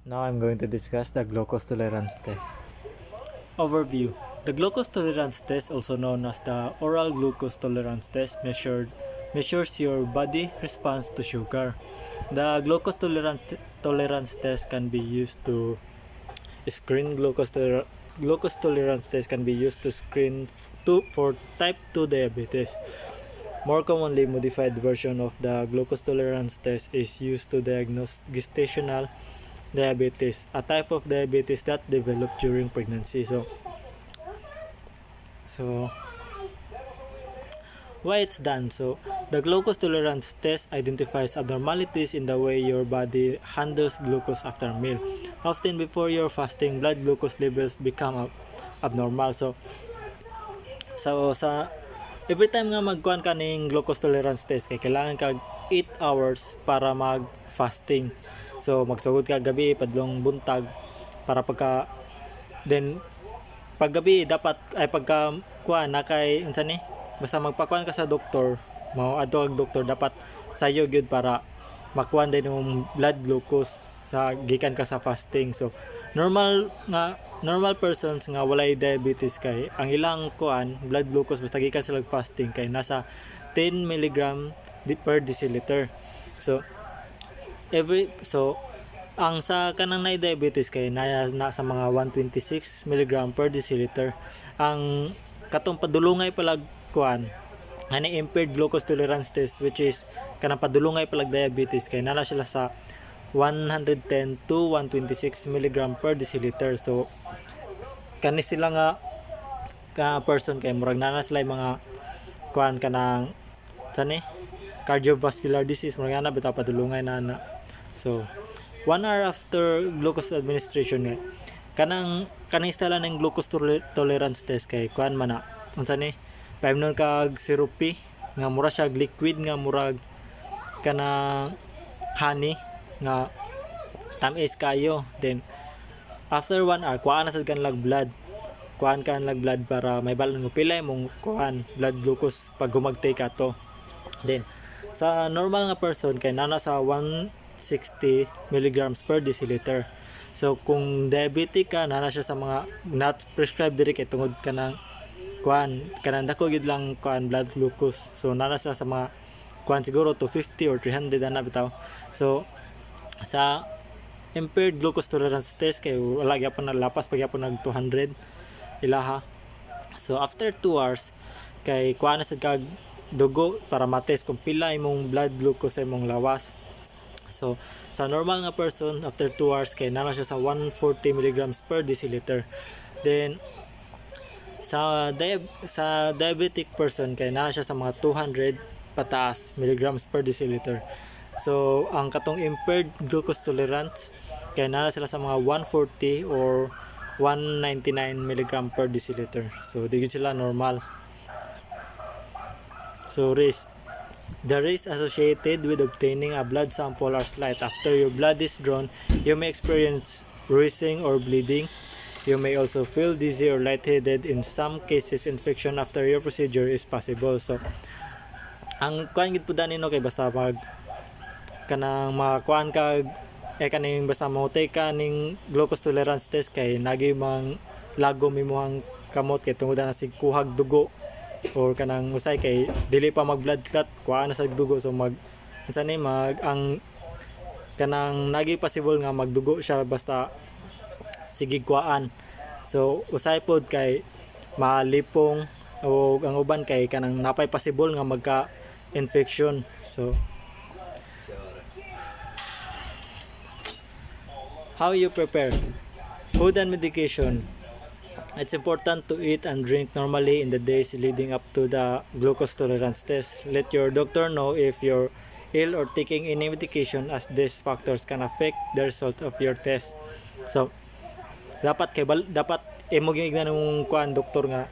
Now I'm going to discuss the glucose tolerance test. Overview. The glucose tolerance test, also known as the oral glucose tolerance test, measures your body response to sugar. The tolerance test can be used to screen glucose tolerance test can be used to screen for type 2 diabetes. More commonly, modified version of the glucose tolerance test is used to diagnose gestational diabetes, a type of diabetes that developed during pregnancy. So why it's done? So the glucose tolerance test identifies abnormalities in the way your body handles glucose after meal. Often before your fasting, blood glucose levels become abnormal. So sa every time nga magkuhan ka ning glucose tolerance test, kay kailangan kag 8 hours para mag fasting. So magsugod ka gabi padlong buntag para then paggabi dapat ay pagka kuan na kay unsa ni basta magpakuan ka sa doktor, mao adto kag doktor dapat sayo gyud para makuan din yung blood glucose sa gikan ka sa fasting. So normal persons nga walay diabetes kay ang ilang kuan blood glucose basta gikan sila fasting kay nasa 10 mg per deciliter. So ang sa kanang na diabetes kay na sa mga 126 mg per deciliter. Ang katong padulungay palag kuan ani impaired glucose tolerance test, which is kanang padulungay palag diabetes kay nala sila sa 110 to 126 mg per deciliter. So kani sila nga ka person kay murag nana sila mga kuan kanang sani cardiovascular disease murag na bitaw padulungay na. So 1 hour after glucose administration nga kanang style ng glucose tolerance test kay kuan man na unsa ni paimnon kag syrupy nga mura siya liquid nga murag kanang honey nga tamis kayo. Then after 1 hour kuhaan na sad kanlag blood para may balon mo pila imong kuhaan blood glucose pag humagtay ka to. Then sa normal nga person kay nana sa 160 milligrams per deciliter. So kung diabetic ka nana siya sa mga not prescribed diri kay tungod kanang kanang dako gid lang blood glucose. So nana siya sa mga siguro 250 or 300 na bitaw. So sa impaired glucose tolerance test kay wala gyapon na lapas pag gyapon nag 200 ilaha. So after 2 hours kay kuha na sad kag dugo para matest kung pila imong blood glucose sa imong lawas. So sa normal nga person after 2 hours kay nana siya sa 140 milligrams per deciliter. Then sa diabetic person kay nana siya sa mga 200 pataas milligrams per deciliter. So ang katong impaired glucose tolerance kay nana sila sa mga 140 or 199 mg per deciliter. So di gid sila normal. So the risks associated with obtaining a blood sample are slight. After your blood is drawn, you may experience bruising or bleeding. You may also feel dizzy or lightheaded. In some cases, infection after your procedure is possible. So ang kuan gid pud nino kay basta kanang makakuan ka kaning basta mahutay ka ning glucose tolerance test kay nagi mang lagom imong kamot kay tungod na kuhag dugo or kanang usay kay dili pa mag blood clot kuha na sa dugo. So unsa ni ang kanang nagi possible nga magdugo siya basta sige kuhaan. So usay pod kay malipong o ang uban kay kanang napay possible nga magka infection. So how you prepare food and medication. It's important to eat and drink normally in the days leading up to the glucose tolerance test. Let your doctor know if you're ill or taking any medication, as these factors can affect the result of your test. So dapat imo gignan ng doktor nga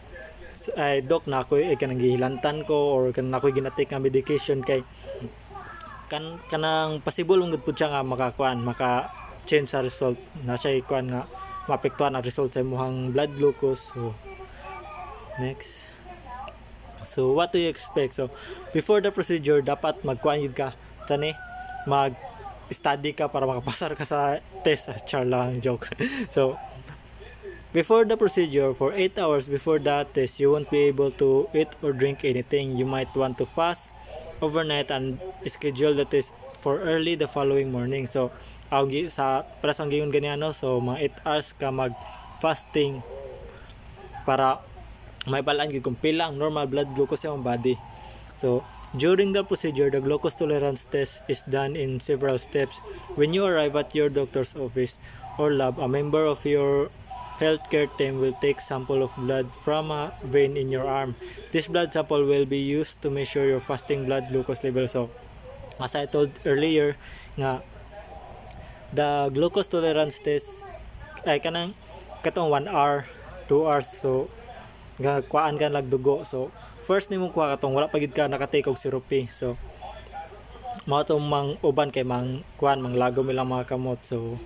ay doc na ako kanang gihilantan ko or kanang ako ginatik nga medication kay kanang possible ungod pud siya nga maka change sa result na siya nga maapektuhan ang result sa imong blood glucose. So next, so what do you expect? So before the procedure dapat magkuan ka tani study ka para makapasar ka sa test. Char lang, joke. So, before the procedure, for 8 hours before the test, you won't be able to eat or drink anything. You might want to fast overnight and schedule the test for early the following morning. So, sa para sa giyon ganyan, so mga 8 hours ka mag fasting para may balaan gyud kung pila ang normal blood glucose sa imong body. So, during the procedure, the glucose tolerance test is done in several steps. When you arrive at your doctor's office or lab, a member of your healthcare team will take sample of blood from a vein in your arm. This blood sample will be used to measure your fasting blood glucose level. So, as I told earlier, nga the glucose tolerance test ay kanang katong 1 hour, 2 hours. So, kuhaan ka nagdugo. So, first nimo kuha katong wala pa gid ka nakatake og sirupi. So, mao tong mang uban kay mang kuan mang lagom ilang mga kamot. So,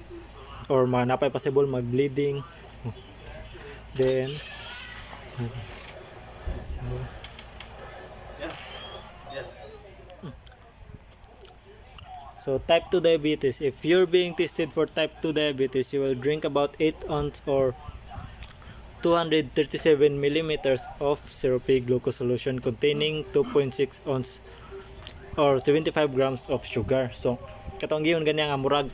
or mga napay possible mag bleeding. Then so yes. So type 2 diabetes. If you're being tested for type 2 diabetes, you will drink about 8 ounce or 237 millimeters of syrupy glucose solution containing 2.6 ounce or 75 grams of sugar. So katong giyon gani nga murag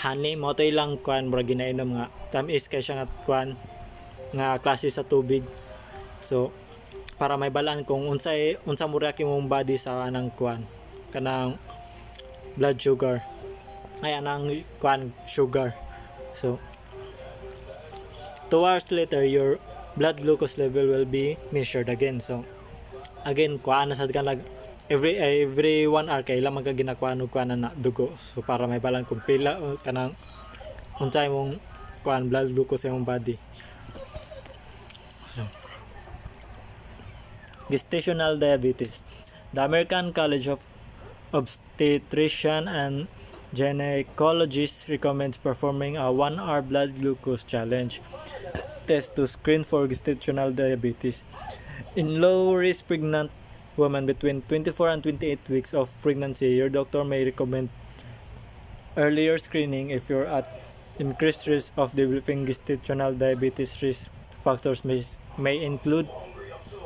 honey mo to ilang kuan murag ginainom nga tamis kay siya nga kuan nga klase sa tubig. So para may balaan kung unsa mura imong body sa anang kuan kanang blood sugar ay anang kuan sugar. So 2 hours later your blood glucose level will be measured again. So again kuan na sad ka every 1 hour kay ilang magkaginakuan og kuan na dugo. So para may balaan kung pila kanang unsa imong kuan blood glucose sa imong body. So, gestational diabetes. The American College of Obstetrician and Gynecologists recommends performing a 1-hour blood glucose challenge test to screen for gestational diabetes in low-risk pregnant women between 24 and 28 weeks of pregnancy. Your doctor may recommend earlier screening if you're at increased risk of developing gestational diabetes. Risk factors may include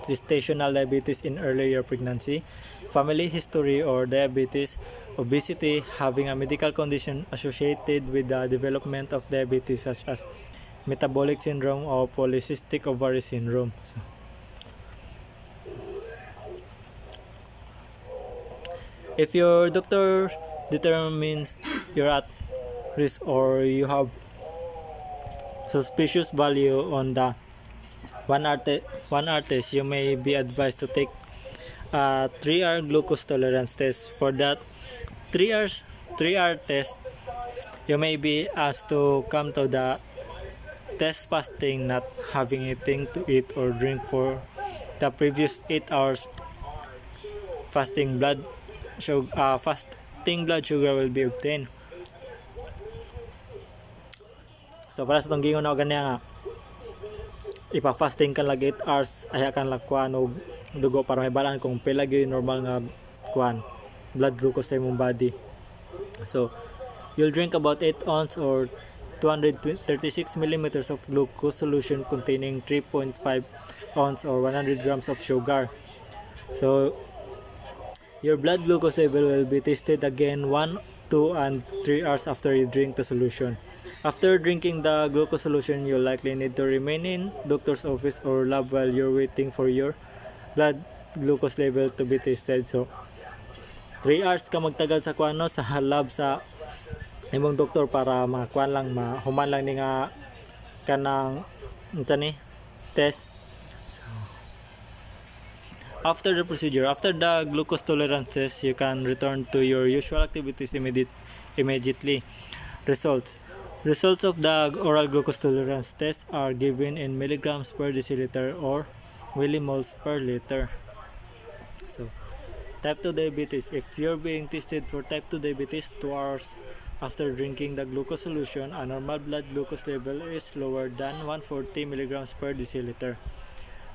gestational diabetes in earlier pregnancy, family history or diabetes, obesity, having a medical condition associated with the development of diabetes such as metabolic syndrome or polycystic ovary syndrome. So, if your doctor determines you're at risk or you have suspicious value on the 1-hour test, you may be advised to take a 3-hour glucose tolerance test. For that 3-hour test, you may be asked to come to the test fasting, not having anything to eat or drink for the previous 8 hours. Fasting blood sugar will be obtained. So para sa tong gingon na ganyan nga ipa-fasting ka lag 8 hours aya kan kuan og dugo para may balaan kung pila gyud normal nga kuan blood glucose sa imong body. So you'll drink about 8 ounce or 236 millimeters of glucose solution containing 3.5 ounce or 100 grams of sugar. So your blood glucose level will be tested again 1, 2, and 3 hours after you drink the solution. After drinking the glucose solution, you'll likely need to remain in doctor's office or lab while you're waiting for your blood glucose level to be tested. So 3 hours ka magtagal sa kuano sa lab sa imong doktor para makuan lang mahuman lang ni nga kanang test. So, after the procedure, after the glucose tolerance test, you can return to your usual activities immediately. Results of the oral glucose tolerance test are given in milligrams per deciliter or millimoles per liter. So, type 2 diabetes. If you're being tested for type 2 diabetes 2 hours after drinking the glucose solution, a normal blood glucose level is lower than 140 milligrams per deciliter.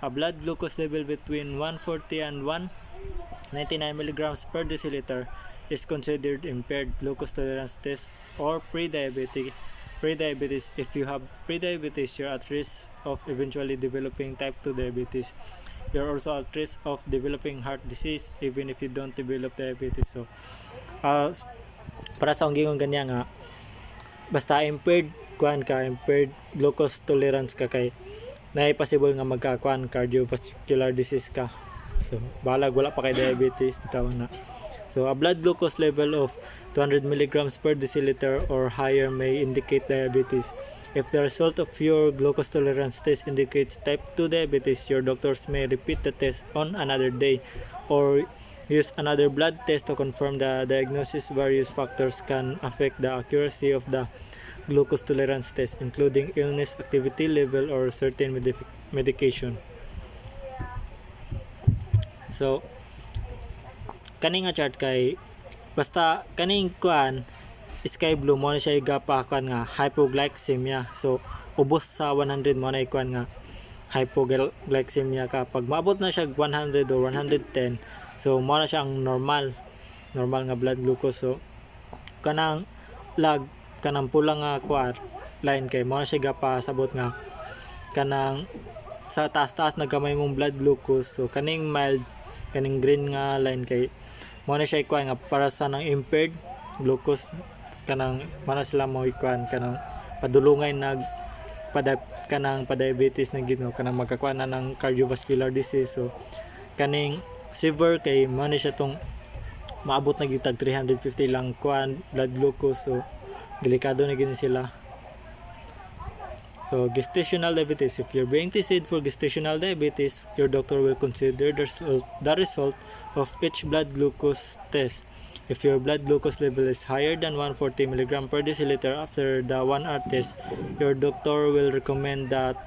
A blood glucose level between 140 and 199 milligrams per deciliter is considered impaired glucose tolerance test or pre-diabetes. If you have pre-diabetes, you're at risk of eventually developing type 2 diabetes. You're also at risk of developing heart disease even if you don't develop diabetes. So, uh, para sa akong gingon kanya nga, basta impaired glucose tolerance ka kay na possible nga magkakuan cardiovascular disease ka. So, balag wala pa kay diabetes bitaw na. So, a blood glucose level of 200 milligrams per deciliter or higher may indicate diabetes. If the result of your glucose tolerance test indicates type 2 diabetes, your doctors may repeat the test on another day or use another blood test to confirm the diagnosis. Various factors can affect the accuracy of the glucose tolerance test, including illness, activity level, or certain medication. So, kani nga chart kay basta kaning kuan sky blue mo na siya igapakan nga hypoglycemia. So, ubos sa 100 mo na ikuan nga hypoglycemia ka. Pag maabot na siya 100 or 110, so mo na siya ang normal nga blood glucose. So, kanang kanang pula nga kuan line kay mo na siya gapasabot nga kanang sa taas-taas na gamay mong blood glucose. So, kaning mild, kaning green nga line kay mo na siya ikuan nga para sa nang impaired glucose, kanang mana sila mo ikuan kanang padulungay kanang pa-diabetes na gino, kanang magkakuan na ng cardiovascular disease. So, kaning severe kay mo na siya tong maabot na gitag 350 lang kuan blood glucose. So, delikado na gini sila. So, gestational diabetes. If you're being tested for gestational diabetes, your doctor will consider the result of each blood glucose test. If your blood glucose level is higher than 140 mg per deciliter after the 1-hour test, your doctor will recommend the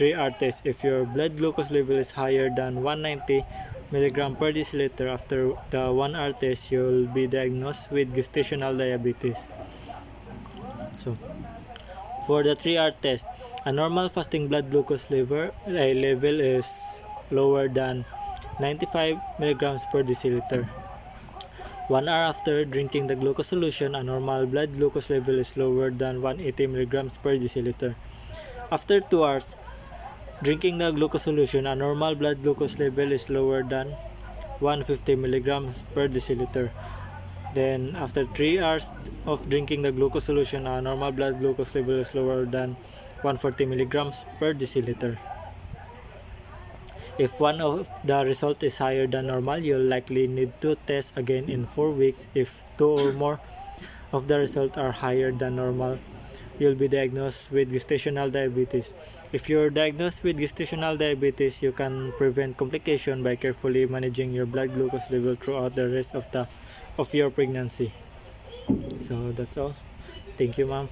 3-hour test. If your blood glucose level is higher than 190 mg per deciliter after the 1-hour test, you'll be diagnosed with gestational diabetes. So, for the 3-hour test, a normal fasting blood glucose level is lower than 95 mg per deciliter. 1 hour after drinking the glucose solution, a normal blood glucose level is lower than 180 mg per deciliter. After 2 hours drinking the glucose solution, a normal blood glucose level is lower than 150 mg per deciliter. Then, after 3 hours of drinking the glucose solution, a normal blood glucose level is lower than 140 mg per deciliter. If one of the result is higher than normal, you'll likely need to test again in 4 weeks. If 2 or more of the results are higher than normal, you'll be diagnosed with gestational diabetes. If you're diagnosed with gestational diabetes, you can prevent complication by carefully managing your blood glucose level throughout the rest of your pregnancy. So that's all. Thank you, ma'am.